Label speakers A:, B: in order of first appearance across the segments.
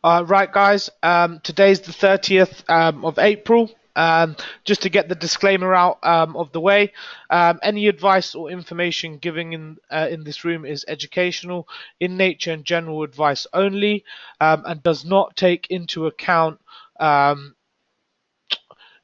A: Right, guys. Today's the 30th of April. Just to get the disclaimer out of the way, any advice or information given in this room is educational in nature and general advice only, and does not take into account um,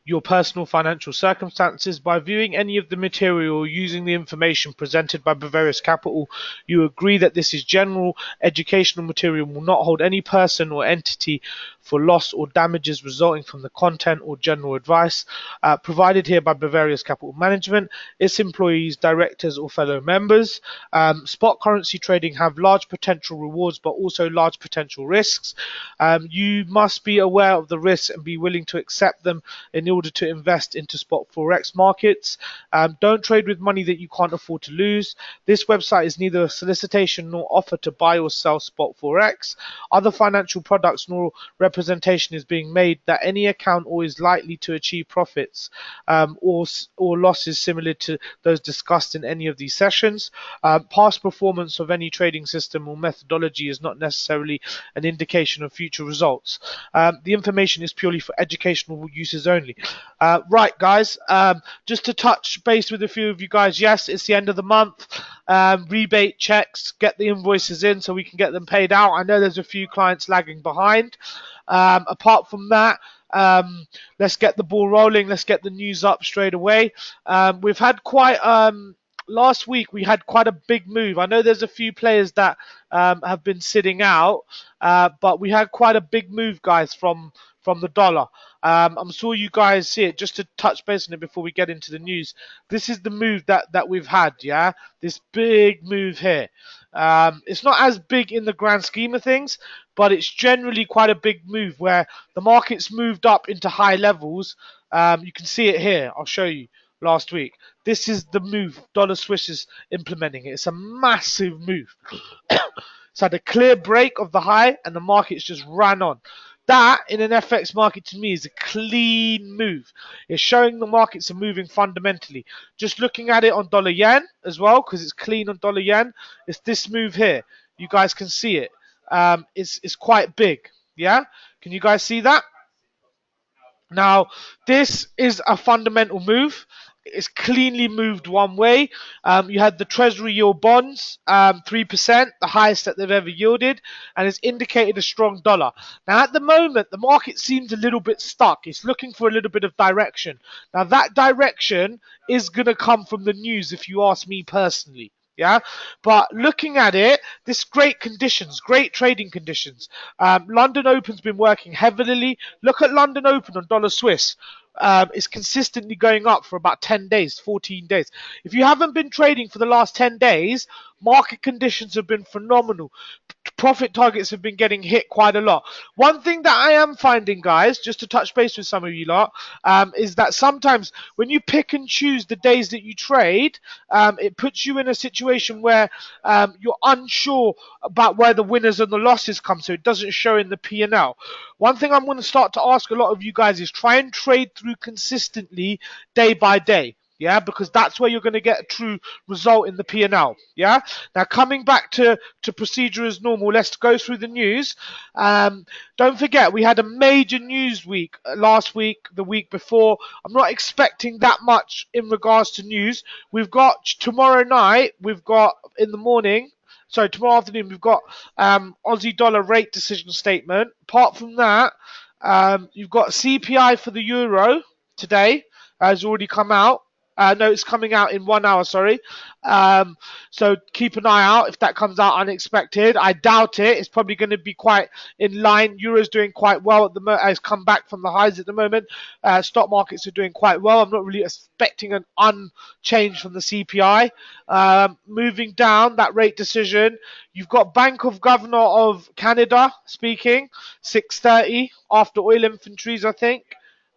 A: your personal financial circumstances. By viewing any of the material or using the information presented by Bavarius Capital, you agree that this is general educational material and will not hold any person or entity for loss or damages resulting from the content or general advice provided here by Bavarius Capital Management, its employees, directors, or fellow members. Spot currency trading have large potential rewards but also large potential risks. You must be aware of the risks and be willing to accept them in order to invest into spot forex markets. Don't trade with money that you can't afford to lose. This website is neither a solicitation nor offer to buy or sell spot forex. Other financial products nor representation is being made that any account or is likely to achieve profits or losses similar to those discussed in any of these sessions. Past performance of any trading system or methodology is not necessarily an indication of future results. The information is purely for educational uses only. Right, guys, just to touch base with a few of you guys, yes, it's the end of the month. Rebate checks, get the invoices in so we can get them paid out. I know there's a few clients lagging behind. Apart from that, let's get the ball rolling. Let's get the news up straight away. We've had quite last week we had quite a big move. I know there's a few players that have been sitting out, but we had quite a big move, guys, from the dollar. I'm sure you guys see it. Just to touch base on it before we get into the news, this is the move that we've had. Yeah, this big move here. It's not as big in the grand scheme of things, but it's generally quite a big move where the market's moved up into high levels. You can see it here. I'll show you last week. This is the move Dollar Swiss is implementing. It's a massive move. It's had a clear break of the high and the market's just ran on. That in an FX market to me is a clean move. It's showing the markets are moving fundamentally. Just looking at it on dollar yen as well, because it's clean on dollar yen. It's this move here. You guys can see it. It's quite big. Yeah, can you guys see that? Now, this is a fundamental move. It's cleanly moved one way. You had the Treasury yield bonds, 3%, the highest that they've ever yielded, and it's indicated a strong dollar. Now, at the moment, the market seems a little bit stuck. It's looking for a little bit of direction. Now, that direction is going to come from the news, if you ask me personally. Yeah, but looking at it, this great conditions, great trading conditions. London Open's been working heavily. Look at London Open on dollar Swiss. It's consistently going up for about 10 days, 14 days. If you haven't been trading for the last 10 days, market conditions have been phenomenal. Profit targets have been getting hit quite a lot. One thing that I am finding, guys, just to touch base with some of you lot, is that sometimes when you pick and choose the days that you trade, it puts you in a situation where you're unsure about where the winners and the losses come, so it doesn't show in the P&L. One thing I'm going to start to ask a lot of you guys is try and trade through consistently day by day. Yeah, because that's where you're going to get a true result in the P&L. Yeah. Now coming back to procedure as normal, let's go through the news. Don't forget we had a major news week last week, the week before. I'm not expecting that much in regards to news. We've got tomorrow night. We've got in the morning. Sorry, tomorrow afternoon we've got Aussie dollar rate decision statement. Apart from that, you've got CPI for the euro today has already come out. No, it's coming out in 1 hour, sorry. So keep an eye out if that comes out unexpected. I doubt it. It's probably going to be quite in line. Euro's doing quite well at the moment. It's come back from the highs at the moment. Stock markets are doing quite well. I'm not really expecting an unchange from the CPI. Moving down, that rate decision, you've got Bank of Governor of Canada speaking, 6:30 after oil inventories, I think.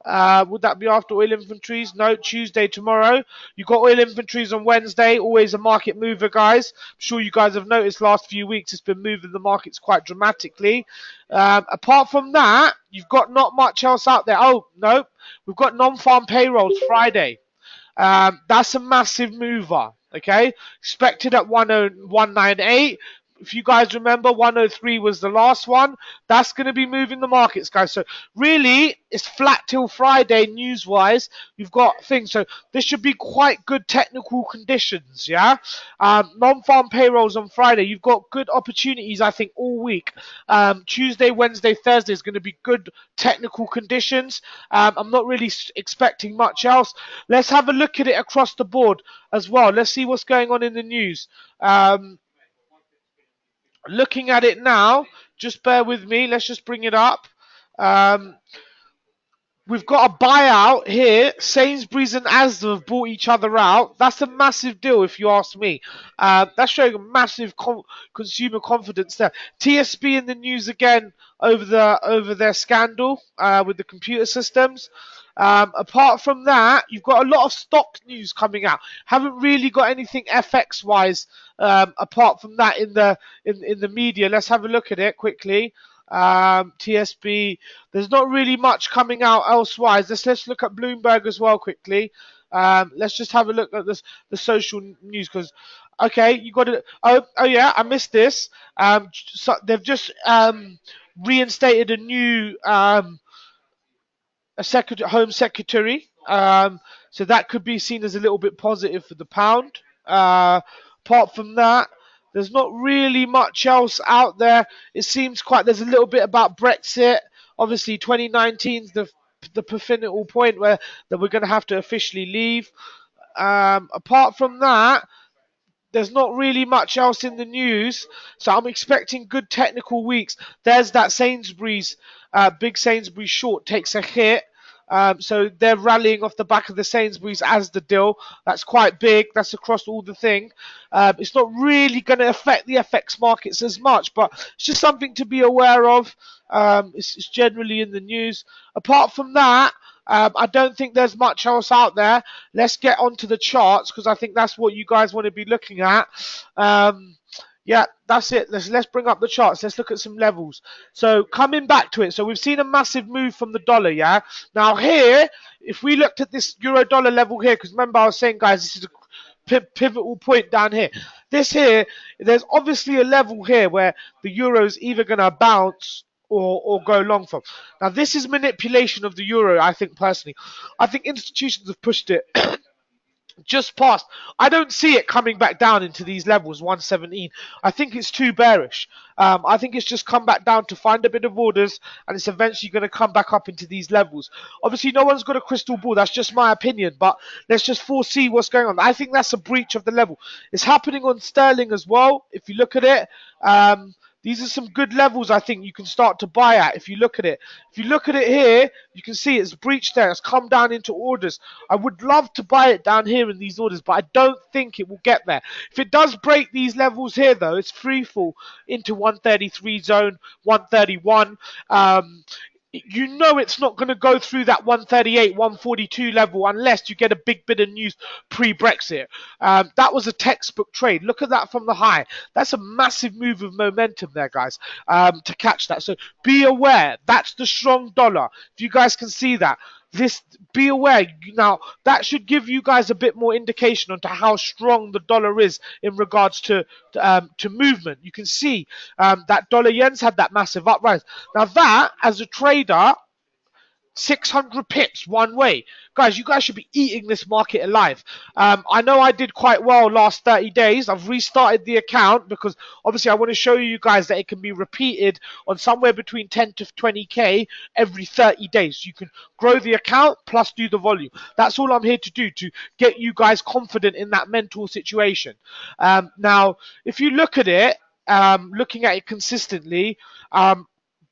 A: Would that be after oil inventories? No, Tuesday tomorrow. You've got oil inventories on Wednesday. Always a market mover, guys. I'm sure you guys have noticed last few weeks it's been moving the markets quite dramatically. Apart from that, you've got not much else out there. Oh, no. We've got non-farm payrolls Friday. That's a massive mover. Okay, expected at 10198. if you guys remember, 103 was the last one. That's going to be moving the markets, guys. So really, it's flat till Friday news-wise. You've got things. So this should be quite good technical conditions, yeah? Non-farm payrolls on Friday. You've got good opportunities, I think, all week. Tuesday, Wednesday, Thursday is going to be good technical conditions. I'm not really expecting much else. Let's have a look at it across the board as well. Let's see what's going on in the news. Looking at it now, just bear with me. Let's just bring it up. We've got a buyout here. Sainsbury's and Asda have bought each other out. That's a massive deal, if you ask me. That's showing a massive consumer confidence there. TSB in the news again over their scandal with the computer systems. Apart from that, you've got a lot of stock news coming out. Haven't really got anything FX wise apart from that in the media. Let's have a look at it quickly. TSB. There's not really much coming out elsewise. Let's look at Bloomberg as well quickly. Let's just have a look at the social news because okay, you got it. Oh yeah, I missed this. So they've just reinstated a new home secretary. So that could be seen as a little bit positive for the pound. Apart from that, there's not really much else out there. It seems there's a little bit about Brexit. Obviously, 2019 is the pivotal point that we're going to have to officially leave. Apart from that, there's not really much else in the news, so I'm expecting good technical weeks. There's that Sainsbury's, big Sainsbury's short takes a hit. So they're rallying off the back of the Sainsbury's as the deal. That's quite big. That's across all the thing. It's not really going to affect the FX markets as much, but it's just something to be aware of. It's generally in the news. Apart from that, I don't think there's much else out there. Let's get onto the charts because I think that's what you guys want to be looking at. Yeah, that's it. Let's bring up the charts. Let's look at some levels. So coming back to it, so we've seen a massive move from the dollar, yeah? Now here, if we looked at this euro dollar level here, because remember I was saying, guys, this is a pivotal point down here. This here, there's obviously a level here where the euro is either going to bounce or go long from. Now this is manipulation of the euro, I think personally. I think institutions have pushed it just past. I don't see it coming back down into these levels, 117. I think it's too bearish. I think it's just come back down to find a bit of orders, and it's eventually going to come back up into these levels. Obviously, no one's got a crystal ball. That's just my opinion, but let's just foresee what's going on. I think that's a breach of the level. It's happening on sterling as well. If you look at it, these are some good levels I think you can start to buy at if you look at it. If you look at it here, you can see it's breached there. It's come down into orders. I would love to buy it down here in these orders, but I don't think it will get there. If it does break these levels here, though, it's free fall into 133 zone, 131. You know it's not going to go through that 138, 142 level unless you get a big bit of news pre-Brexit. That was a textbook trade. Look at that from the high. That's a massive move of momentum there, guys, to catch that. So be aware. That's the strong dollar. If you guys can see that. Be aware. Now, that should give you guys a bit more indication onto how strong the dollar is in regards to movement. You can see that dollar yen's had that massive uprise. Now, that, as a trader, 600 pips one way. Guys, you guys should be eating this market alive. I know I did quite well last 30 days. I've restarted the account because obviously I want to show you guys that it can be repeated on somewhere between 10 to 20k every 30 days. You can grow the account plus do the volume. That's all I'm here to do, to get you guys confident in that mental situation. Now, if you look at it, looking at it consistently,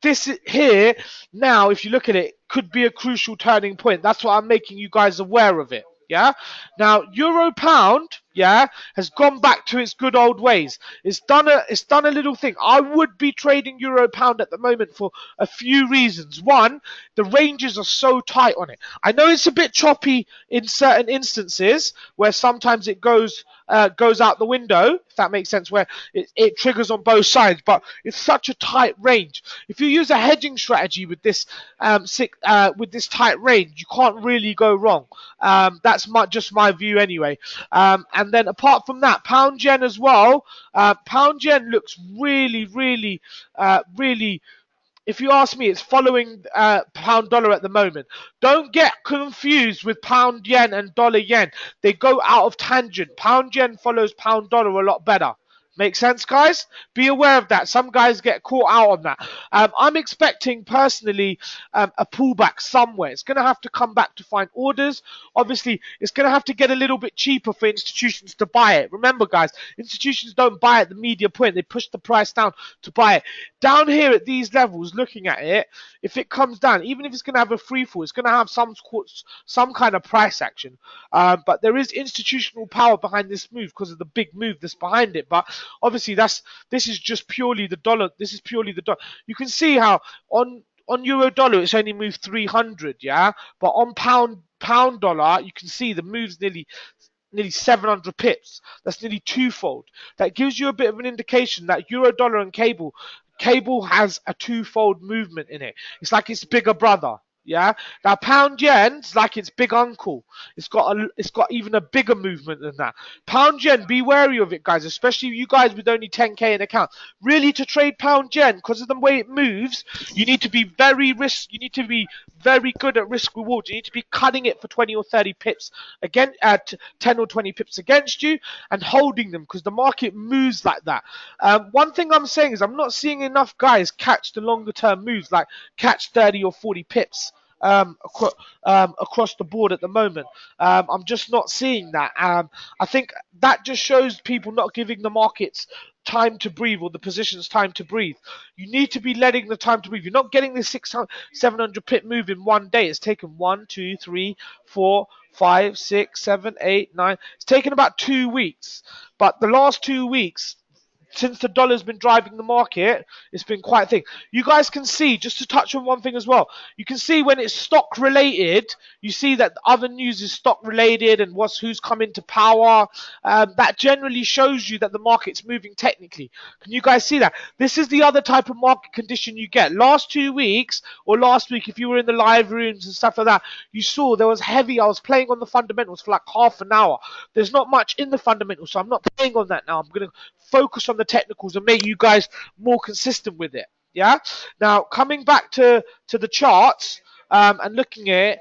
A: this here, now, if you look at it, could be a crucial turning point. That's why I'm making you guys aware of it. Yeah. Now, euro pound, yeah, has gone back to its good old ways. It's done a little thing. I would be trading euro pound at the moment for a few reasons. One, the ranges are so tight on it. I know it's a bit choppy in certain instances where sometimes it goes goes out the window, if that makes sense, where it triggers on both sides. But it's such a tight range. If you use a hedging strategy with this with this tight range, you can't really go wrong. That's just my view anyway. And then apart from that, pound yen as well. Pound yen looks really, if you ask me, it's following pound dollar at the moment. Don't get confused with pound yen and dollar yen. They go out of tangent. Pound yen follows pound dollar a lot better. Make sense, guys? Be aware of that. Some guys get caught out on that. I'm expecting, personally, a pullback somewhere. It's going to have to come back to find orders. Obviously, it's going to have to get a little bit cheaper for institutions to buy it. Remember, guys, institutions don't buy at the media point. They push the price down to buy it. Down here at these levels, looking at it, if it comes down, even if it's going to have a free fall, it's going to have some kind of price action. But there is institutional power behind this move because of the big move that's behind it. But obviously, this is just purely the dollar. This is purely the dollar. You can see how on euro dollar it's only moved 300, yeah. But on pound dollar, you can see the move's nearly 700 pips. That's nearly twofold. That gives you a bit of an indication that euro dollar and cable has a twofold movement in it. It's like its bigger brother. Yeah. Now pound yen's like its big uncle. It's got even a bigger movement than that. Pound yen, be wary of it, guys. Especially you guys with only 10k in account. Really, to trade pound yen, because of the way it moves, you need to be You need to be very good at risk reward. You need to be cutting it for 20 or 30 pips again, at 10 or 20 pips against you, and holding them because the market moves like that. One thing I'm saying is I'm not seeing enough guys catch the longer term moves, like catch 30 or 40 pips across the board at the moment. I'm just not seeing that. I think that just shows people not giving the markets time to breathe, or the positions time to breathe. You need to be letting the time to breathe. You're not getting this 600, 700 pip move in one day. It's taken 1, 2, 3, 4, 5, 6, 7, 8, 9. It's taken about 2 weeks. But the last 2 weeks, since the dollar's been driving the market, it's been quite thick. You guys can see, just to touch on one thing as well, you can see when it's stock related, you see that other news is stock related and who's come into power. That generally shows you that the market's moving technically. Can you guys see that? This is the other type of market condition you get. Last 2 weeks, or last week, if you were in the live rooms and stuff like that, you saw there was heavy. I was playing on the fundamentals for like half an hour. There's not much in the fundamentals, so I'm not playing on that now. I'm going to focus on the technicals and make you guys more consistent with it. Yeah. Now coming back to the charts. And looking at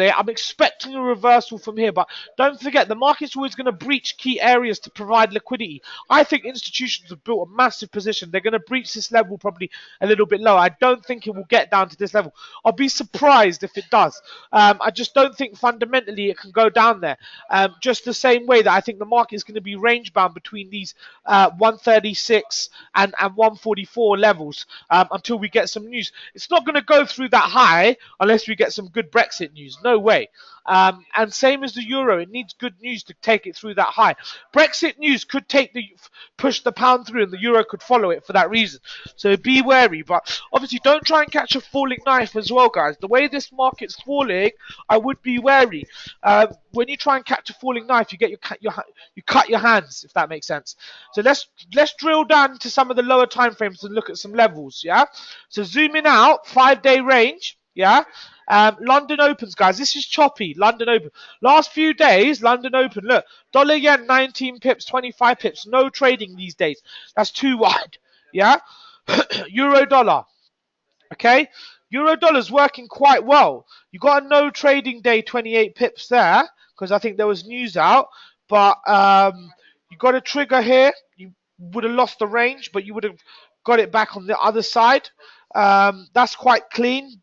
A: it, I'm expecting a reversal from here. But don't forget, the market's always going to breach key areas to provide liquidity. I think institutions have built a massive position. They're going to breach this level probably a little bit lower. I don't think it will get down to this level. I'll be surprised if it does. I just don't think fundamentally it can go down there. Just the same way that I think the market is going to be range bound between these 136 and 144 levels until we get some news. It's not going to go through that high unless we get some good Brexit news. No way. And same as the euro, it needs good news to take it through that high. Brexit news could push the pound through, and the euro could follow it for that reason. So be wary. But obviously, don't try and catch a falling knife as well, guys. The way this market's falling, I would be wary. When you try and catch a falling knife, you cut your hands, if that makes sense. So let's drill down to some of the lower time frames and look at some levels. Yeah. So zooming out, 5-day range. Yeah. London opens, guys. This is choppy. London open. Last few days, London open. Look, dollar yen 19 pips, 25 pips. No trading these days. That's too wide. Yeah. Euro dollar. Okay. Euro dollar's working quite well. You got a no trading day, 28 pips there, because I think there was news out. But you got a trigger here. You would have lost the range, but you would have got it back on the other side. That's quite clean.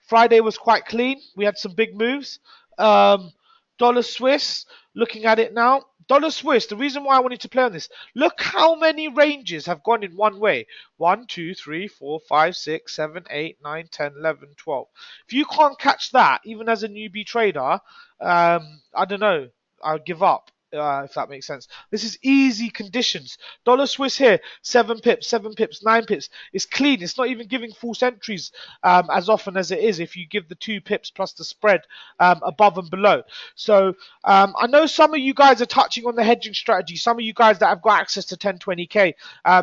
A: Friday was quite clean. We had some big moves. Dollar Swiss, looking at it now. Dollar Swiss, the reason why I wanted to play on this, look how many ranges have gone in one way. 1, 2, 3, 4, 5, 6, 7, 8, 9, 10, 11, 12. If you can't catch that, even as a newbie trader, I don't know. I'll give up. if that makes sense. This is easy conditions. Dollar Swiss here, 7 pips, 7 pips, 9 pips. It's clean. It's not even giving false entries as often as it is if you give the 2 pips plus the spread above and below. So I know some of you guys are touching on the hedging strategy. Some of you guys that have got access to 1020k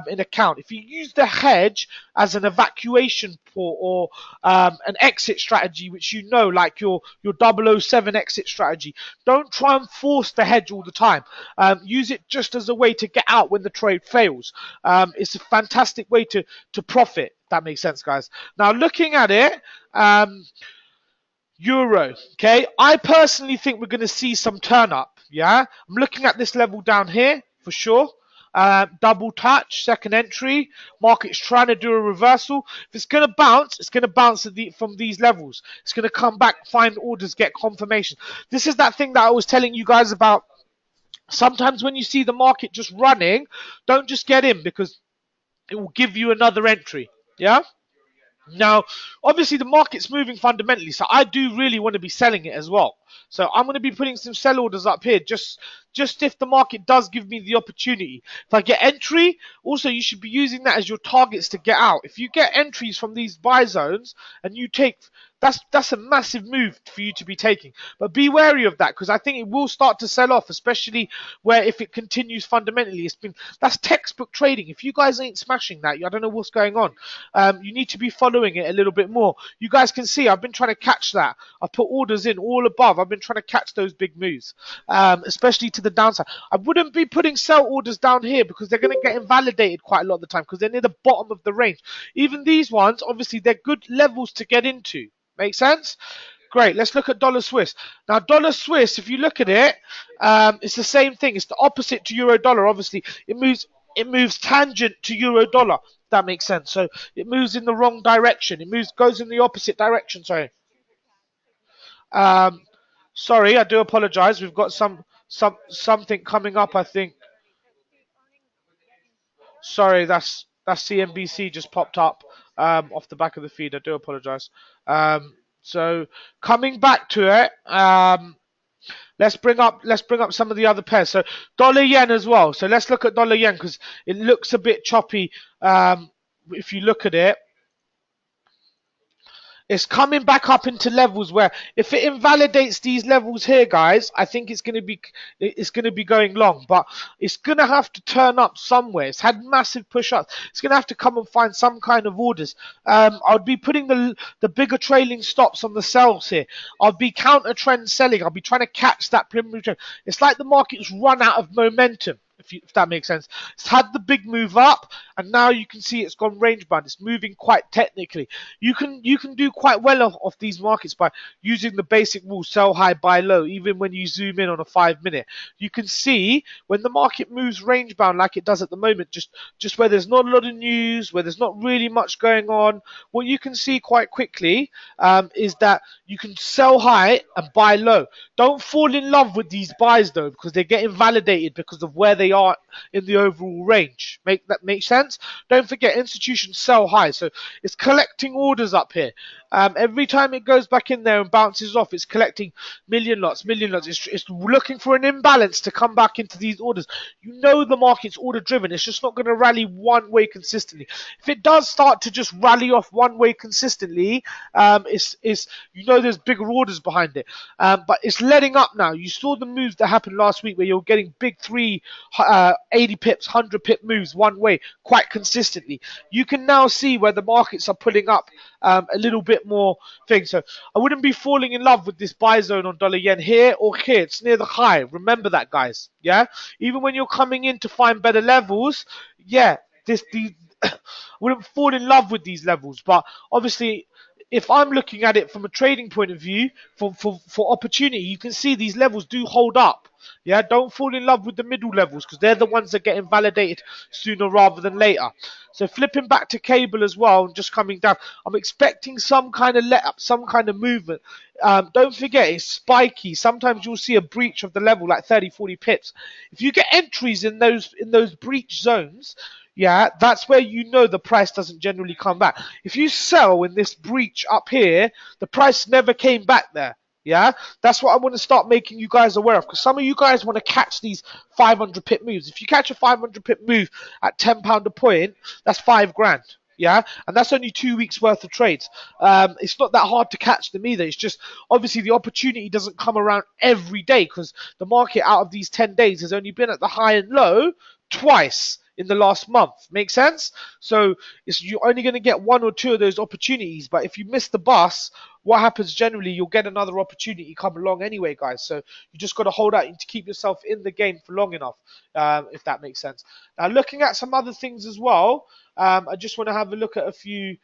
A: in account. If you use the hedge as an evacuation port or an exit strategy, which you know, like your 007 exit strategy, don't try and force the hedge all the time. Use it just as a way to get out when the trade fails. It's a fantastic way to profit. That makes sense, guys. Now, looking at it, Euro, okay? I personally think we're going to see some turn up, yeah? I'm looking at this level down here for sure. Double touch, second entry. Market's trying to do a reversal. If it's going to bounce, it's going to bounce from these levels. It's going to come back, find orders, get confirmation. This is that thing that I was telling you guys about. Sometimes when you see the market just running, don't just get in because it will give you another entry, yeah? Now, obviously, the market's moving fundamentally, so I do really want to be selling it as well. So I'm going to be putting some sell orders up here, just if the market does give me the opportunity. If I get entry, also you should be using that as your targets to get out. If you get entries from these buy zones and you take, that's a massive move for you to be taking. But be wary of that because I think it will start to sell off, especially where if it continues fundamentally. That's textbook trading. If you guys ain't smashing that, I don't know what's going on. You need to be following it a little bit more. You guys can see I've been trying to catch that. I've put orders in all above. I've been trying to catch those big moves, especially to the downside. I wouldn't be putting sell orders down here because they're going to get invalidated quite a lot of the time because they're near the bottom of the range. Even these ones, obviously, they're good levels to get into. Make sense? Great. Let's look at dollar Swiss. Now, dollar Swiss, if you look at it, it's the same thing. It's the opposite to euro dollar. Obviously, it moves tangent to euro dollar. That makes sense. So it moves in the wrong direction. It goes in the opposite direction. Sorry. Um, sorry, I do apologize. We've got something coming up. I think. Sorry, that's CNBC just popped up off the back of the feed. I do apologize. So coming back to it, let's bring up some of the other pairs. So dollar yen as well. So let's look at dollar yen because it looks a bit choppy. If you look at it. It's coming back up into levels where if it invalidates these levels here, guys, I think it's going to be going long, but it's going to have to turn up somewhere. It's had massive push-ups. It's going to have to come and find some kind of orders. I'd be putting the bigger trailing stops on the sells here. I'll be counter trend selling. I'll be trying to catch that preliminary trend. It's like the market's run out of momentum. If that makes sense. It's had the big move up, and now you can see it's gone range bound. It's moving quite technically. You can do quite well off these markets by using the basic rule: sell high, buy low. Even when you zoom in on a 5-minute, you can see when the market moves range bound like it does at the moment, just where there's not a lot of news, where there's not really much going on. What you can see quite quickly is that you can sell high and buy low. Don't fall in love with these buys though, because they're getting validated because of where they are in the overall range. Make sense? Don't forget, institutions sell high, so it's collecting orders up here. Every time it goes back in there and bounces off, it's collecting million lots. It's looking for an imbalance to come back into these orders. You know the market's order driven. It's just not going to rally one way consistently. If it does start to just rally off one way consistently, you know there's bigger orders behind it. But it's letting up now. You saw the moves that happened last week where you're getting big 80 pips, 100 pip moves one way quite consistently. You can now see where the markets are pulling up a little bit more things. So I wouldn't be falling in love with this buy zone on dollar yen here or here. It's near the high. Remember that, guys. Yeah. Even when you're coming in to find better levels, yeah, I wouldn't fall in love with these levels. But obviously, if I'm looking at it from a trading point of view, for opportunity, you can see these levels do hold up. Yeah, don't fall in love with the middle levels because they're the ones that get invalidated sooner rather than later. So flipping back to cable as well and just coming down, I'm expecting some kind of let up, some kind of movement. Don't forget, it's spiky. Sometimes you'll see a breach of the level like 30, 40 pips. If you get entries in those breach zones, yeah, that's where you know the price doesn't generally come back. If you sell in this breach up here, the price never came back there. Yeah, that's what I want to start making you guys aware of, because some of you guys want to catch these 500 pip moves. If you catch a 500 pip move at £10 a point, that's 5 grand. Yeah, and that's only 2 weeks worth of trades. It's not that hard to catch them either. It's just obviously the opportunity doesn't come around every day, because the market out of these 10 days has only been at the high and low twice in the last month. Make sense? So you're only going to get one or two of those opportunities. But if you miss the bus, what happens generally, you'll get another opportunity come along anyway, guys. So you just got to hold out to keep yourself in the game for long enough, if that makes sense. Now, looking at some other things as well, I just want to have a look at a few.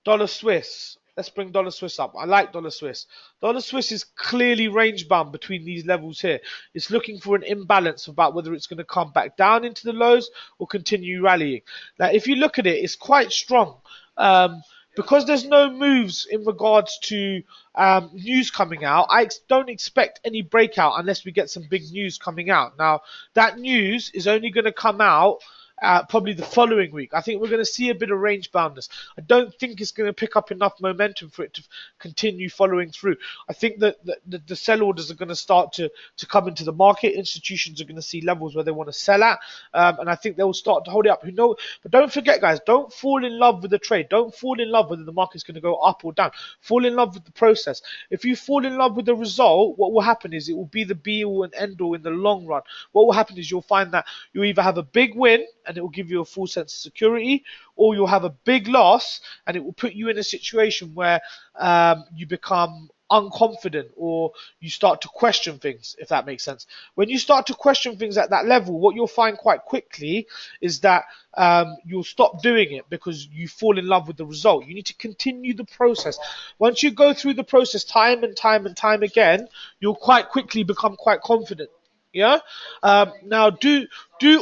A: Dollar Swiss. Let's bring Dollar Swiss up. I like Dollar Swiss. Dollar Swiss is clearly range bound between these levels here. It's looking for an imbalance about whether it's going to come back down into the lows or continue rallying. Now, if you look at it, it's quite strong. Because there's no moves in regards to news coming out, I don't expect any breakout unless we get some big news coming out. Now, that news is only going to come out probably the following week. I think we're going to see a bit of range boundness. I don't think it's going to pick up enough momentum for it to continue following through. I think that the sell orders are going to start to come into the market. Institutions are going to see levels where they want to sell at, and I think they will start to hold it up. But don't forget, guys, don't fall in love with the trade. Don't fall in love whether the market's going to go up or down. Fall in love with the process. If you fall in love with the result, what will happen is it will be the be all and end all in the long run. What will happen is you'll find that you either have a big win and it will give you a full sense of security, or you'll have a big loss and it will put you in a situation where you become unconfident or you start to question things, if that makes sense. When you start to question things at that level, what you'll find quite quickly is that you'll stop doing it because you fall in love with the result. You need to continue the process. Once you go through the process time and time and time again, you'll quite quickly become quite confident. Yeah. Now, do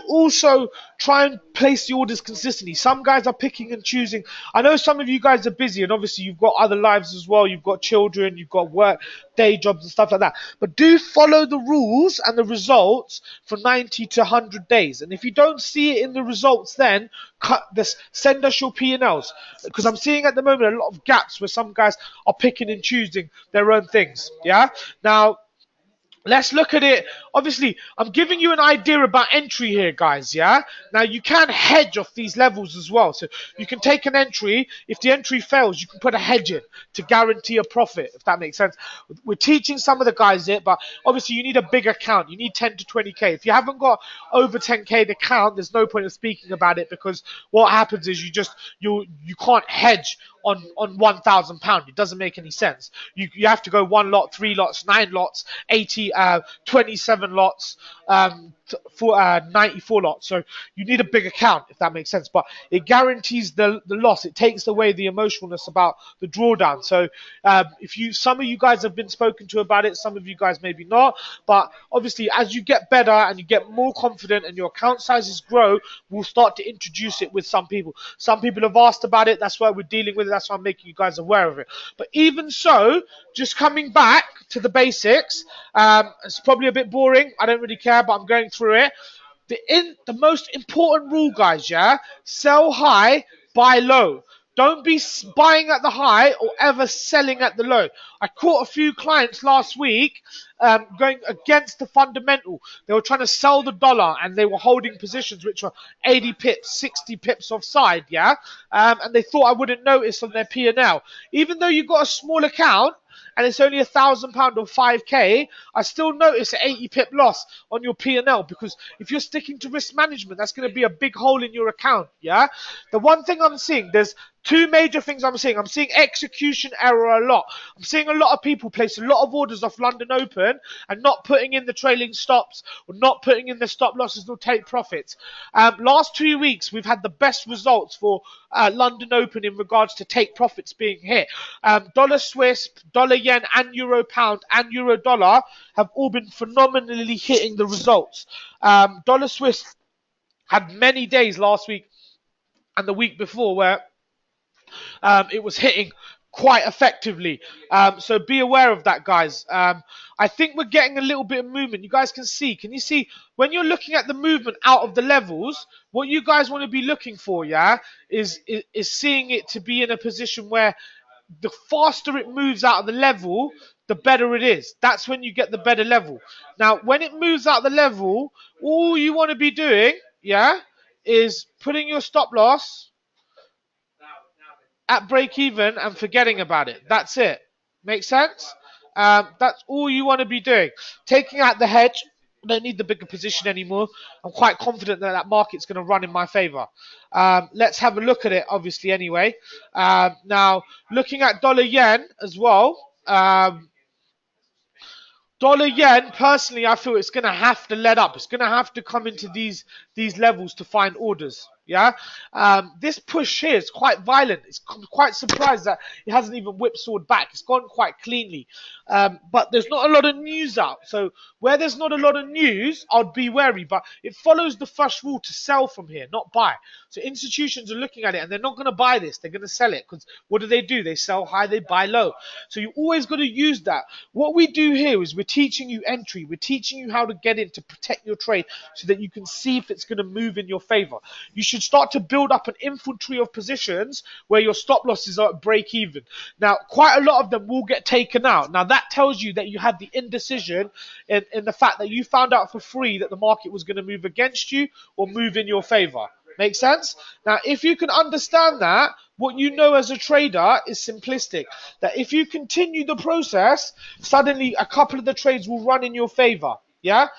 A: also try and place the orders consistently. Some guys are picking and choosing. I know some of you guys are busy, and obviously you've got other lives as well. You've got children, you've got work, day jobs, and stuff like that. But do follow the rules and the results for 90 to 100 days. And if you don't see it in the results, then cut this. Send us your P&Ls, because I'm seeing at the moment a lot of gaps where some guys are picking and choosing their own things. Yeah. Now, let's look at it. Obviously, I'm giving you an idea about entry here, guys, yeah? Now, you can hedge off these levels as well. So you can take an entry. If the entry fails, you can put a hedge in to guarantee a profit, if that makes sense. We're teaching some of the guys it, but obviously you need a big account. You need 10 to 20K. If you haven't got over 10K to count, there's no point of speaking about it, because what happens is you can't hedge on £1,000. It doesn't make any sense. You have to go 1 lot, 3 lots, 9 lots, 80, 27 lots, 94 lots. So you need a big account, if that makes sense. But it guarantees the loss. It takes away the emotionalness about the drawdown. So some of you guys have been spoken to about it, some of you guys maybe not. But obviously, as you get better and you get more confident and your account sizes grow, we'll start to introduce it with some people. Some people have asked about it. That's why we're dealing with it. That's why I'm making you guys aware of it. But even so, just coming back to the basics, it's probably a bit boring. I don't really care, but I'm going through it. The most important rule, guys, yeah? Sell high, buy low. Don't be buying at the high or ever selling at the low. I caught a few clients last week going against the fundamental. They were trying to sell the dollar and they were holding positions which were 80 pips, 60 pips offside, yeah? And they thought I wouldn't notice on their P&L. Even though you've got a small account, and it's only £1,000 or 5K, I still notice an 80 pip loss on your P&L, because if you're sticking to risk management, that's going to be a big hole in your account. Yeah. The one thing I'm seeing, there's two major things I'm seeing. I'm seeing execution error a lot. I'm seeing a lot of people place a lot of orders off London Open and not putting in the trailing stops or not putting in the stop losses or take profits. Last 2 weeks, we've had the best results for London Open in regards to take profits being hit. Dollar Swiss, dollar yen, and euro pound and euro dollar have all been phenomenally hitting the results. Dollar Swiss had many days last week and the week before where it was hitting quite effectively. So be aware of that, guys. I think we're getting a little bit of movement. You guys can see. Can you see when you're looking at the movement out of the levels? What you guys want to be looking for, yeah, is seeing it to be in a position where the faster it moves out of the level, the better it is. That's when you get the better level. Now, when it moves out the level, all you want to be doing, yeah, is putting your stop loss at break even and forgetting about it. That's it. Make sense? That's all you want to be doing. Taking out the hedge. I don't need the bigger position anymore. I'm quite confident that that market's going to run in my favor. Let's have a look at it, obviously, anyway. Now, looking at dollar yen as well. Dollar yen, personally, I feel it's going to have to let up. It's going to have to come into these levels to find orders. Yeah, this push here is quite violent. It's quite surprised that it hasn't even whipsawed back. It's gone quite cleanly, but there's not a lot of news out. So where there's not a lot of news, I'd be wary. But it follows the first rule to sell from here, not buy. So institutions are looking at it and they're not going to buy this. They're going to sell it because what do? They sell high, they buy low. So you always got to use that. What we do here is we're teaching you entry. We're teaching you how to get in to protect your trade so that you can see if it's going to move in your favor. You should start to build up an infantry of positions where your stop losses are at break even. Now, quite a lot of them will get taken out. Now, that tells you that you had the indecision in the fact that you found out for free that the market was going to move against you or move in your favor. Make sense? Now, if you can understand that, what you know as a trader is simplistic. That if you continue the process, suddenly a couple of the trades will run in your favor. Yeah?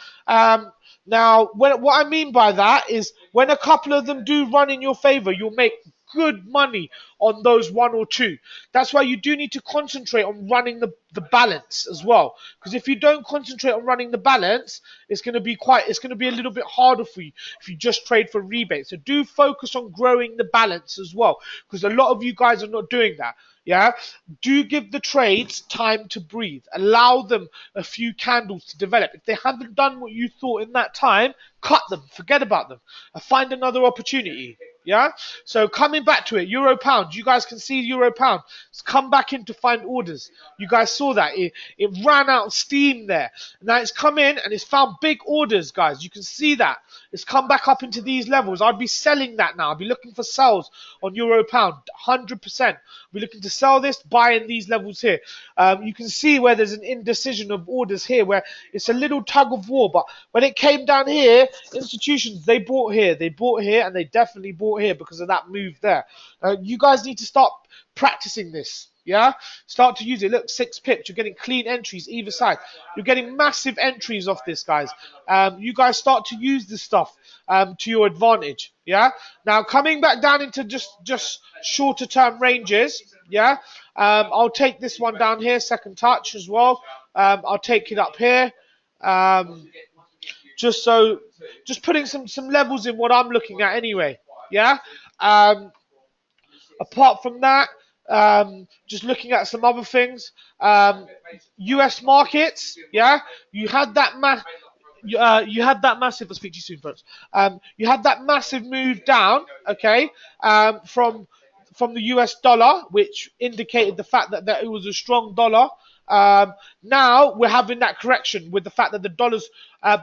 A: Now, what I mean by that is when a couple of them do run in your favor, you'll make good money on those one or two. That's why you do need to concentrate on running the balance as well. Because if you don't concentrate on running the balance, it's going to be a little bit harder for you if you just trade for rebates. So do focus on growing the balance as well. Because a lot of you guys are not doing that. Yeah, do give the trades time to breathe. Allow them a few candles to develop. If they haven't done what you thought in that time, cut them, forget about them, and find another opportunity. Yeah, so coming back to it, euro pound. You guys can see euro pound. It's come back in to find orders. You guys saw that it ran out of steam there. Now it's come in and it's found big orders, guys. You can see that it's come back up into these levels. I'd be selling that now. I'd be looking for sells on euro pound, 100%. We're looking to sell this, buy in these levels here. You can see where there's an indecision of orders here, where it's a little tug of war. But when it came down here, institutions, they bought here, and they definitely bought here because of that move there. You guys need to start practicing this. Yeah, start to use it. Look, 6 pips. You're getting clean entries either side. You're getting massive entries off this, guys. You guys start to use this stuff to your advantage. Yeah. Now coming back down into just shorter term ranges. Yeah. I'll take this one down here, second touch as well. I'll take it up here. Just putting some levels in what I'm looking at anyway. Yeah. Apart from that, just looking at some other things, US markets, yeah, you had that massive. I'll speak to you soon, folks. You had that massive move down, okay, from the US dollar, which indicated the fact that it was a strong dollar. Now we're having that correction with the fact that the dollar's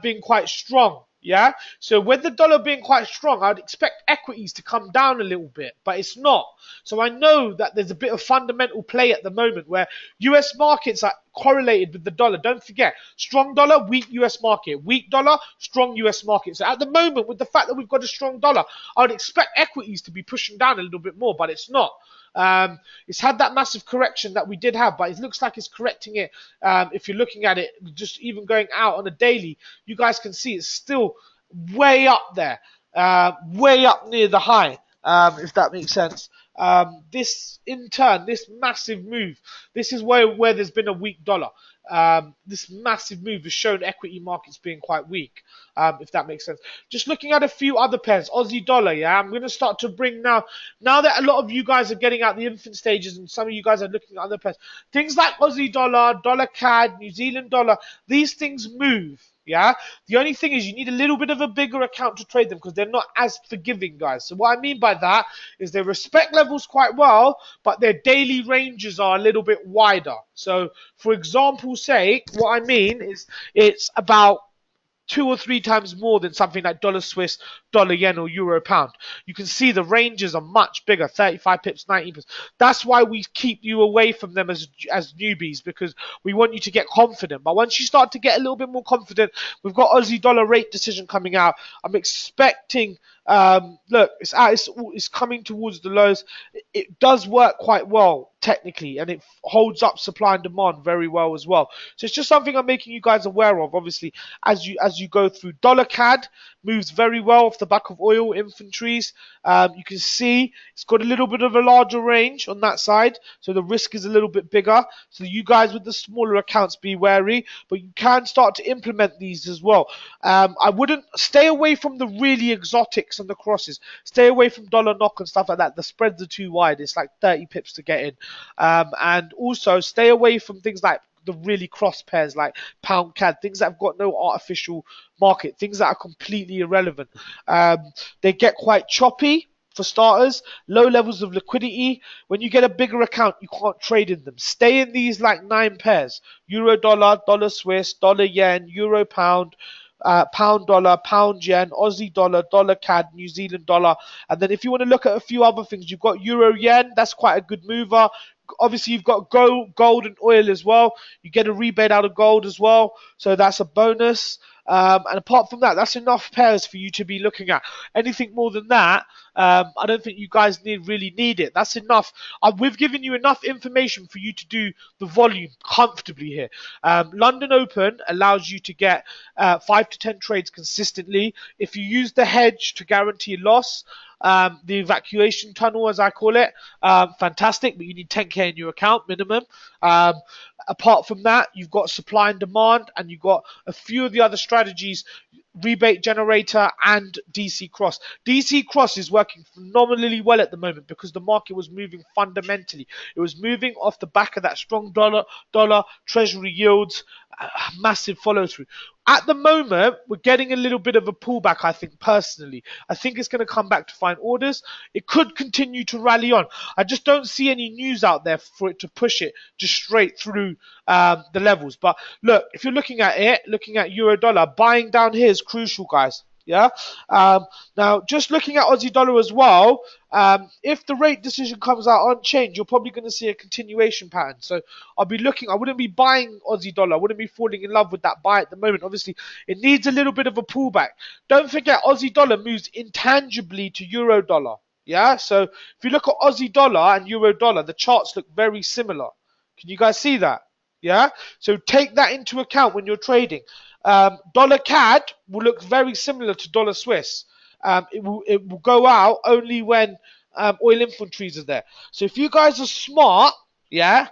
A: being quite strong. Yeah, so with the dollar being quite strong, I'd expect equities to come down a little bit, but it's not. So I know that there's a bit of fundamental play at the moment where US markets are correlated with the dollar. Don't forget, strong dollar, weak US market. Weak dollar, strong US market. So at the moment, with the fact that we've got a strong dollar, I would expect equities to be pushing down a little bit more, but it's not. It's had that massive correction that we did have, but it looks like it's correcting it. If you're looking at it, just even going out on a daily, you guys can see it's still way up there, way up near the high, if that makes sense. This, in turn, this massive move, this is where there's been a weak dollar. This massive move has shown equity markets being quite weak, if that makes sense. Just looking at a few other pairs, Aussie dollar, yeah, I'm going to start to bring now that a lot of you guys are getting out the infant stages and some of you guys are looking at other pairs, things like Aussie dollar, dollar CAD, New Zealand dollar, these things move. Yeah, the only thing is you need a little bit of a bigger account to trade them because they're not as forgiving, guys. So what I mean by that is they respect levels quite well, but their daily ranges are a little bit wider. So for example's sake, what I mean is it's about 2 or 3 times more than something like dollar Swiss, dollar yen, or euro pound. You can see the ranges are much bigger, 35 pips, 90 pips. That's why we keep you away from them as newbies, because we want you to get confident. But once you start to get a little bit more confident, we've got Aussie dollar rate decision coming out. I'm expecting. Look, it's coming towards the lows. It does work quite well technically, and it holds up supply and demand very well as well. So it's just something I'm making you guys aware of. Obviously, as you go through, dollar CAD moves very well off the back of oil inventories. You can see it's got a little bit of a larger range on that side, so the risk is a little bit bigger. So you guys with the smaller accounts, be wary, but you can start to implement these as well. I wouldn't stay away from the really exotics and the crosses. Stay away from dollar knock and stuff like that. The spreads are too wide. It's like 30 pips to get in. And also stay away from things like the really cross pairs like pound CAD, things that have got no artificial market, things that are completely irrelevant. They get quite choppy. For starters, low levels of liquidity. When you get a bigger account, you can't trade in them. Stay in these like 9 pairs: euro dollar, dollar Swiss, dollar yen, euro pound, pound dollar, pound yen, Aussie dollar, dollar CAD, New Zealand dollar. And then if you want to look at a few other things, you've got euro yen. That's quite a good mover. Obviously, you've got gold and oil as well. You get a rebate out of gold as well, so that's a bonus. And apart from that, that's enough pairs for you to be looking at. Anything more than that, I don't think you guys really need it. That's enough. We've given you enough information for you to do the volume comfortably here. London Open allows you to get 5 to 10 trades consistently. If you use the hedge to guarantee a loss, the evacuation tunnel, as I call it, fantastic, but you need 10k in your account minimum. Apart from that, you've got supply and demand, and you've got a few of the other strategies: rebate generator and DC cross. DC cross is working phenomenally well at the moment because the market was moving fundamentally. It was moving off the back of that strong dollar treasury yields, massive follow through. At the moment, we're getting a little bit of a pullback, I think, personally. I think it's going to come back to find orders. It could continue to rally on. I just don't see any news out there for it to push it just straight through the levels. But look, if you're looking at it, looking at euro dollar, buying down here is crucial, guys. Yeah. Now, just looking at Aussie dollar as well, if the rate decision comes out unchanged, you're probably going to see a continuation pattern. So I'll be looking. I wouldn't be buying Aussie dollar. I wouldn't be falling in love with that buy at the moment. Obviously, it needs a little bit of a pullback. Don't forget, Aussie dollar moves intangibly to euro dollar. Yeah. So if you look at Aussie dollar and euro dollar, the charts look very similar. Can you guys see that? Yeah. So take that into account when you're trading. Dollar CAD will look very similar to dollar Swiss. It will go out only when oil inventories are there. So if you guys are smart, yeah,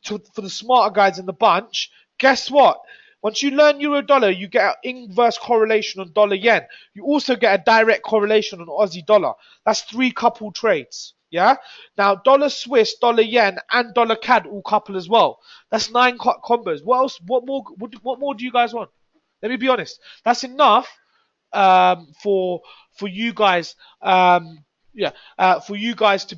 A: for the smarter guys in the bunch, guess what? Once you learn euro dollar, you get an inverse correlation on dollar yen. You also get a direct correlation on Aussie dollar. That's 3 coupled trades. Yeah. Now dollar Swiss, dollar yen, and dollar CAD all couple as well. That's 9 combos. What else? What more do you guys want? Let me be honest. That's enough for you guys. For you guys to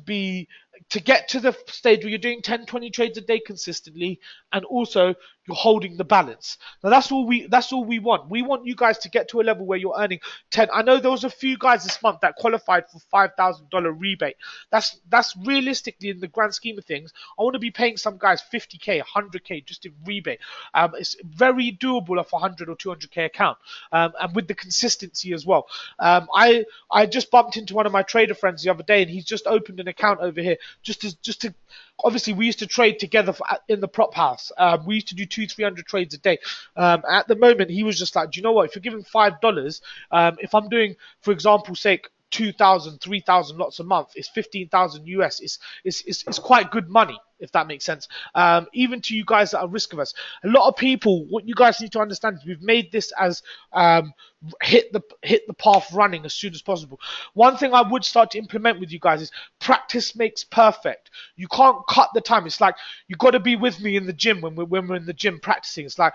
A: get to the stage where you're doing 10, 20 trades a day consistently, and also you're holding the balance. Now that's all we want. We want you guys to get to a level where you're earning 10. I know there was a few guys this month that qualified for $5,000 rebate. That's realistically, in the grand scheme of things, I want to be paying some guys 50k, 100k just in rebate. It's very doable off a 100 or 200k account, and with the consistency as well. I just bumped into one of my trader friends the other day, and he's just opened an account over here just to obviously we used to trade together in the prop house. We used to do 200-300 trades a day. At the moment, he was just like, do you know what? If you're giving $5, if I'm doing, for example, sake, 2,000, 3,000 lots a month, it's 15,000 US. It's quite good money, if that makes sense. Even to you guys that are risk averse. A lot of people, what you guys need to understand is we've made this as hit the path running as soon as possible. One thing I would start to implement with you guys is practice makes perfect. You can't cut the time. It's like you got to be with me in the gym when we're in the gym practicing. It's like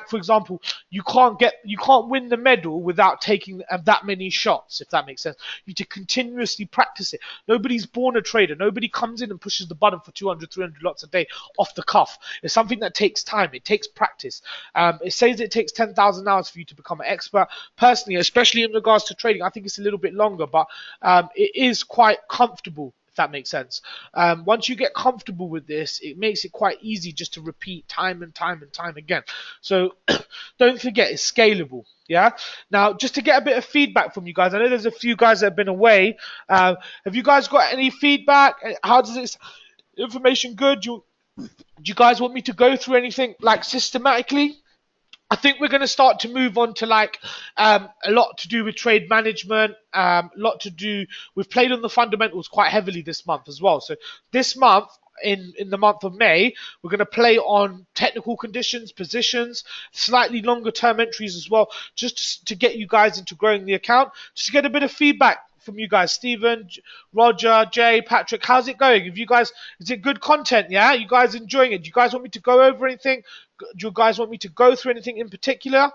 A: for example, you can't win the medal without taking that many shots, if that makes sense. You need to continuously practice it. Nobody's born a trader. Nobody comes in and pushes the button for 200 200, 300 lots a day off the cuff. It's something that takes time. It takes practice. It says it takes 10,000 hours for you to become an expert. Personally, especially in regards to trading, I think it's a little bit longer, but it is quite comfortable, if that makes sense. Once you get comfortable with this, it makes it quite easy just to repeat time and time and time again. So don't forget, it's scalable. Yeah. Now, just to get a bit of feedback from you guys, I know there's a few guys that have been away. Have you guys got any feedback? How does this information good? Do you guys want me to go through anything like systematically? I think we're going to start to move on to like a lot to do with trade management, a lot to do. We've played on the fundamentals quite heavily this month as well. So this month, in the month of May, we're going to play on technical conditions, positions, slightly longer term entries as well, just to get you guys into growing the account, just to get a bit of feedback from you guys. Stephen, Roger, Jay, Patrick, how's it going? Have you guys, is it good content? Yeah, you guys enjoying it? Do you guys want me to go over anything? Do you guys want me to go through anything in particular?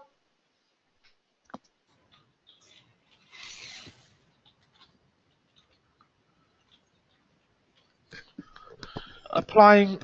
A: Applying.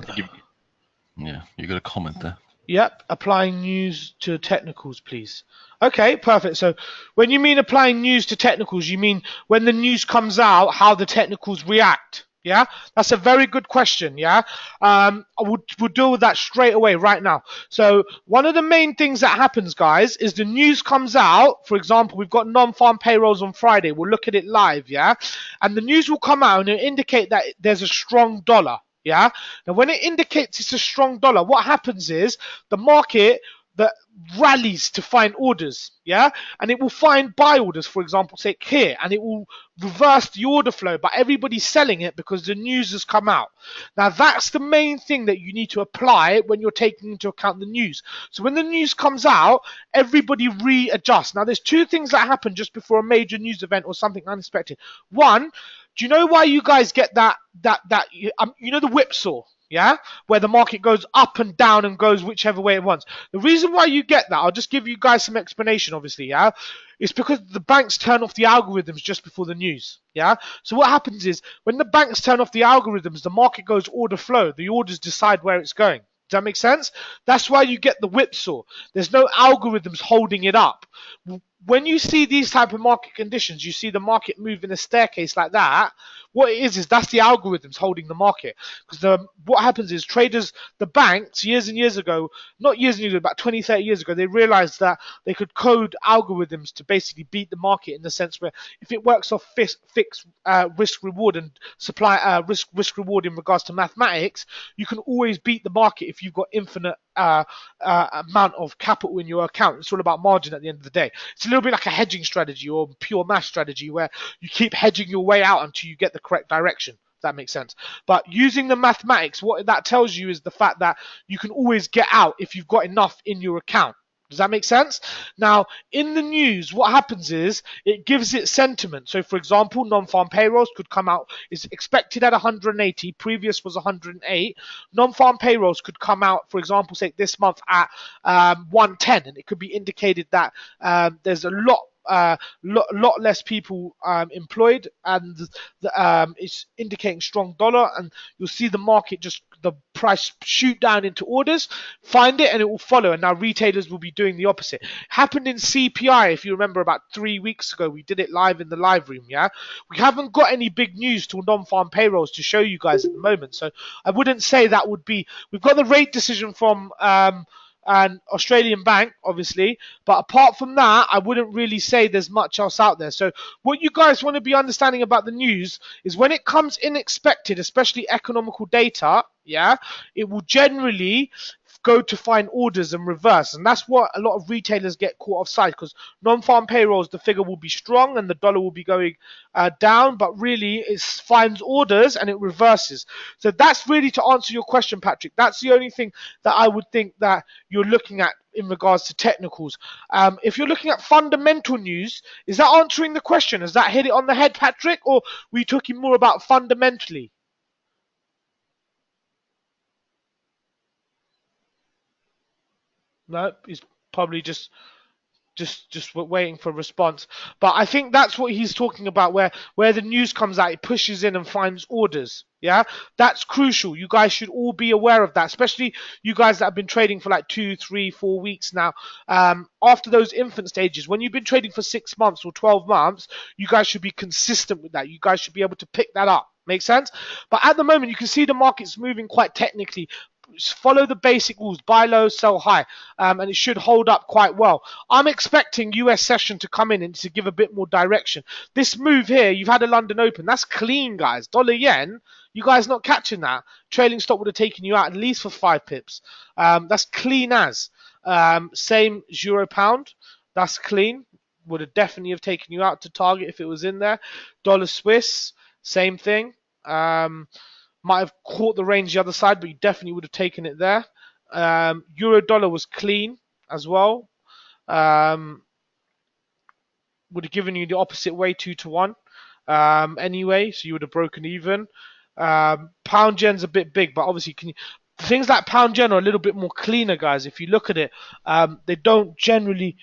B: Yeah, you got a comment there.
A: Yep, applying news to technicals, please. Okay, perfect. So when you mean applying news to technicals, you mean when the news comes out, how the technicals react. Yeah, that's a very good question. Yeah, we'll deal with that straight away right now. So one of the main things that happens, guys, is the news comes out. For example, we've got non-farm payrolls on Friday. We'll look at it live. Yeah, and the news will come out and it'll indicate that there's a strong dollar. Yeah. Now, when it indicates it's a strong dollar, what happens is the market that rallies to find orders, yeah, and it will find buy orders, for example, say here, and it will reverse the order flow, but everybody's selling it because the news has come out. Now, that's the main thing that you need to apply when you're taking into account the news. So when the news comes out, everybody readjusts. Now, there's two things that happen just before a major news event or something unexpected. One, do you know why you guys get you know the whipsaw, yeah, where the market goes up and down and goes whichever way it wants? The reason why you get that, I'll just give you guys some explanation, obviously, yeah, it's because the banks turn off the algorithms just before the news, yeah. So what happens is when the banks turn off the algorithms, the market goes order flow. The orders decide where it's going. Does that make sense? That's why you get the whipsaw. There's no algorithms holding it up. When you see these type of market conditions, you see the market move in a staircase like that. What it is that's the algorithms holding the market. Because what happens is traders, the banks, years and years ago, not years and years ago, about 20, 30 years ago, they realized that they could code algorithms to basically beat the market in the sense where if it works off fixed risk reward and supply risk reward in regards to mathematics, you can always beat the market if you've got infinite amount of capital in your account. It's all about margin at the end of the day. It's a little bit like a hedging strategy or pure math strategy where you keep hedging your way out until you get the correct direction. If that makes sense. But using the mathematics, what that tells you is the fact that you can always get out if you've got enough in your account. Does that make sense? Now, in the news, what happens is it gives it sentiment. So, for example, non-farm payrolls could come out, is expected at 180, previous was 108. Non-farm payrolls could come out, for example, say this month at 110, and it could be indicated that there's a lot less people employed, and it's indicating strong dollar, and you'll see the market just the price shoot down into orders, find it, and it will follow. And now retailers will be doing the opposite. Happened in CPI, if you remember, about 3 weeks ago. We did it live in the live room. Yeah, we haven't got any big news to non-farm payrolls to show you guys at the moment, so I wouldn't say that would be. We've got the rate decision from an Australian bank, obviously. But apart from that, I wouldn't really say there's much else out there. So what you guys want to be understanding about the news is when it comes unexpected, especially economical data, yeah, it will generally go to find orders and reverse. And that's what a lot of retailers get caught offside, because non-farm payrolls, the figure will be strong and the dollar will be going down, but really it finds orders and it reverses. So that's really to answer your question, Patrick. That's the only thing that I would think that you're looking at in regards to technicals. If you're looking at fundamental news, is that answering the question? Has that hit it on the head, Patrick? Or were you talking more about fundamentally? No, he's probably just just waiting for a response. But I think that's what he's talking about, where the news comes out, it pushes in and finds orders. Yeah, that's crucial. You guys should all be aware of that, especially you guys that have been trading for like 2, 3, 4 weeks now. After those infant stages, when you've been trading for 6 months or 12 months, you guys should be consistent with that. You guys should be able to pick that up. Make sense? But at the moment, you can see the market's moving quite technically. Just follow the basic rules: buy low, sell high, and it should hold up quite well. I'm expecting US session to come in and to give a bit more direction. This move here, you've had a London Open, that's clean, guys. Dollar yen, you guys not catching that. Trailing stop would have taken you out at least for 5 pips. That's clean as. Same as Euro Pound, that's clean. Would have definitely have taken you out to target if it was in there. Dollar Swiss, same thing. Might have caught the range the other side, but you definitely would have taken it there. Euro dollar was clean as well. Would have given you the opposite way, 2-1. Anyway, so you would have broken even. Pound yen's a bit big, but obviously things like pound yen are a little bit more cleaner, guys. If you look at it, they don't generally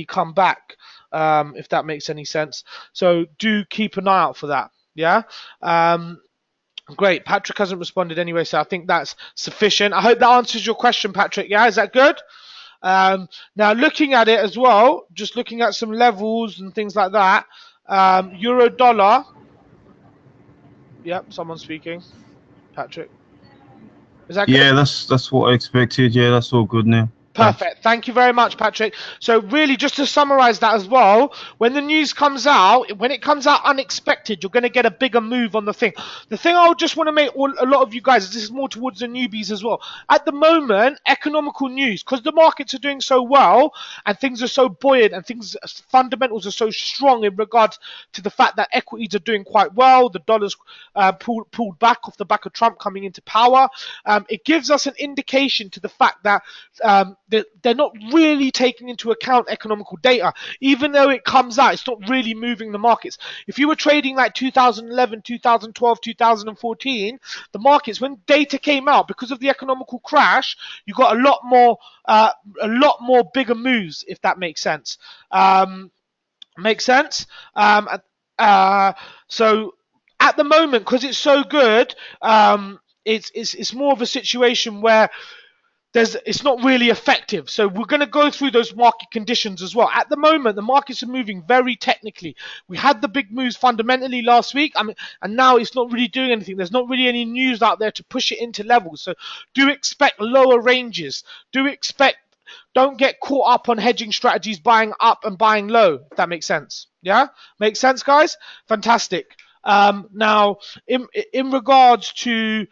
A: come back. If that makes any sense. So do keep an eye out for that. Yeah. Great. Patrick hasn't responded anyway, so I think that's sufficient. I hope that answers your question, Patrick. Yeah, is that good? Now, looking at it as well, just looking at some levels and things like that. Euro dollar. Yep, someone's speaking. Patrick. Is that good?
C: Yeah, that's what I expected. Yeah, that's all good now. Thanks.
A: Perfect. Thank you very much, Patrick. So really, just to summarize that as well, when the news comes out, when it comes out unexpected, you're going to get a bigger move on the thing. The thing I just want to make a lot of you guys, this is more towards the newbies as well. At the moment, economical news, because the markets are doing so well and things are so buoyant and fundamentals are so strong in regards to the fact that equities are doing quite well, the dollar's pulled back off the back of Trump coming into power. It gives us an indication to the fact that they're not really taking into account economical data. Even though it comes out, it's not really moving the markets. If you were trading like 2011, 2012, 2014, the markets, when data came out, because of the economical crash, you got a lot more bigger moves, if that makes sense. Makes sense? So at the moment, because it's so good, it's more of a situation where it's not really effective. So we're going to go through those market conditions as well. At the moment, the markets are moving very technically. We had the big moves fundamentally last week, and now it's not really doing anything. There's not really any news out there to push it into levels. So do expect lower ranges. Don't get caught up on hedging strategies, buying up and buying low, if that makes sense. Yeah? Makes sense, guys? Fantastic. Now, in regards to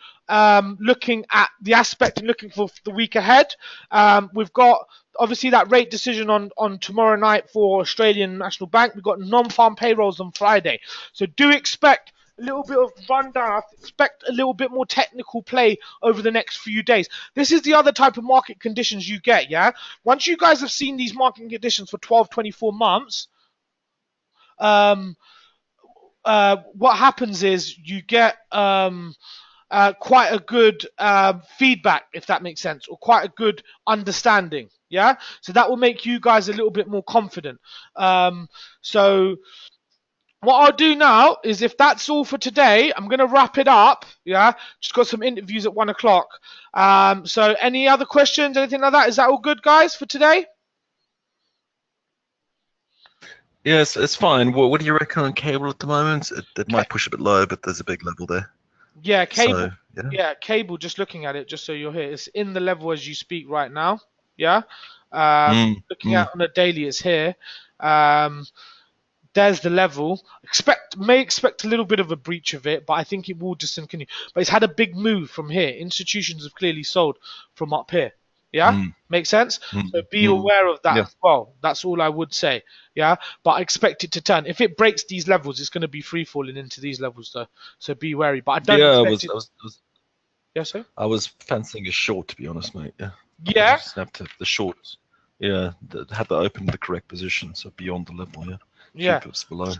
A: looking at the aspect and looking for the week ahead, we've got obviously that rate decision on tomorrow night for Australian National Bank. We've got non-farm payrolls on Friday. So do expect a little bit of rundown. I expect a little bit more technical play over the next few days. This is the other type of market conditions you get, yeah? Once you guys have seen these market conditions for 12, 24 months, what happens is you get quite a good feedback, if that makes sense, or quite a good understanding. Yeah, so that will make you guys a little bit more confident. So what I'll do now is, if that's all for today, I'm going to wrap it up. Yeah, just got some interviews at 1 o'clock. So any other questions, anything like that? Is that all good, guys, for today?
B: Yes, it's fine. What do you reckon on cable at the moment? It might push a bit low, but there's a big level there.
A: Yeah, cable.
B: So,
A: yeah, cable. Just looking at it, just so you're here, it's in the level as you speak right now. Yeah. Looking at on a daily, it's here. There's the level. May expect a little bit of a breach of it, but I think it will just continue. But it's had a big move from here. Institutions have clearly sold from up here. Yeah, makes sense. So be aware of that as well. That's all I would say. Yeah, but I expect it to turn. If it breaks these levels, it's going to be free falling into these levels, though. So be wary. But I don't expect it. Yes, sir.
B: I was fancying a short, to be honest, mate. Yeah.
A: Yeah.
B: Snapped the shorts. Yeah, had to open the correct position, so beyond the level. Yeah.
A: Yeah.
B: Pips below.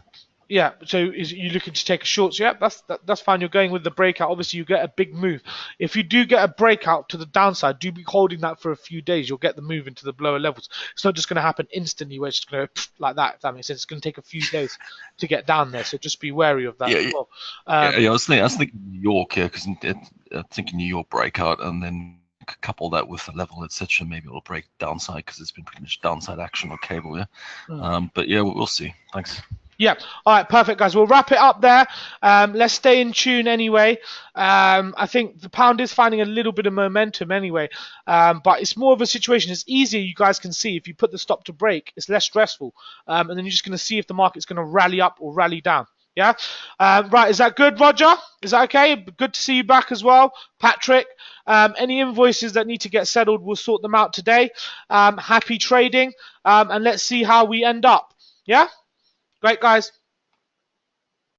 A: Yeah, so is you looking to take a short? So yeah, that's fine. You're going with the breakout. Obviously, you get a big move. If you do get a breakout to the downside, do be holding that for a few days. You'll get the move into the lower levels. It's not just going to happen instantly where it's just going to like that. If that makes sense, it's going to take a few days to get down there. So just be wary of that
B: Yeah,
A: as well.
B: yeah. I was thinking New York, yeah, because I'm thinking New York breakout, and then couple that with the level, etc. Maybe it'll break downside because it's been pretty much downside action on cable, yeah. But yeah, we'll see. Thanks.
A: Yeah. All right. Perfect, guys. We'll wrap it up there. Let's stay in tune anyway. I think the pound is finding a little bit of momentum anyway, but it's more of a situation. It's easier, you guys can see, if you put the stop to break. It's less stressful, and then you're just going to see if the market's going to rally up or rally down. Yeah. Right. Is that good, Roger? Is that okay? Good to see you back as well, Patrick. Any invoices that need to get settled, we'll sort them out today. Happy trading, and let's see how we end up. Yeah. Great, guys.